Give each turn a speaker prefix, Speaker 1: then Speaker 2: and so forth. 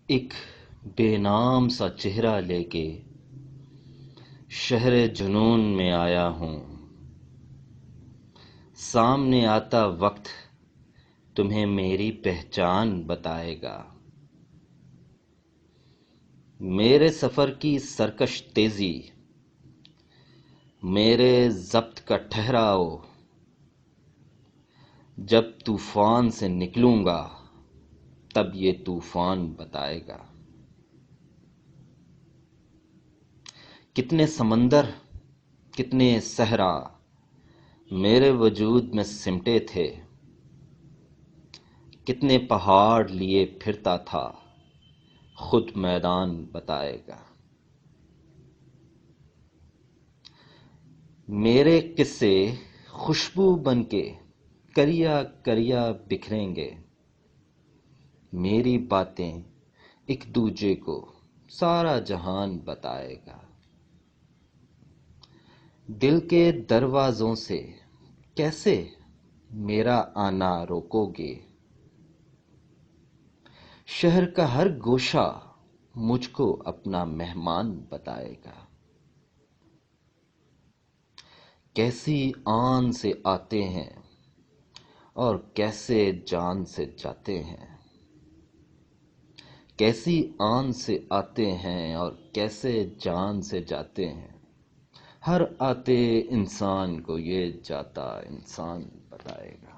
Speaker 1: ایک بے نام سا چہرہ لے کے شہر جنون میں آیا ہوں. سامنے آتا وقت تمہیں میری پہچان بتائے گا. میرے سفر کی سرکش تیزی، میرے ضبط کا ٹھہراؤ، جب طوفان سے نکلوں گا تب یہ طوفان بتائے گا. کتنے سمندر، کتنے صحرا میرے وجود میں سمٹے تھے، کتنے پہاڑ لیے پھرتا تھا، خود میدان بتائے گا. میرے قصے خوشبو بن کے کریا کریا بکھریں گے، میری باتیں ایک دوجے کو سارا جہان بتائے گا. دل کے دروازوں سے کیسے میرا آنا روکو گے؟ شہر کا ہر گوشہ مجھ کو اپنا مہمان بتائے گا. کیسی آن سے آتے ہیں اور کیسے جان سے جاتے ہیں، کیسی آن سے آتے ہیں اور کیسے جان سے جاتے ہیں. ہر آتے انسان کو یہ جاتا انسان بتائے گا.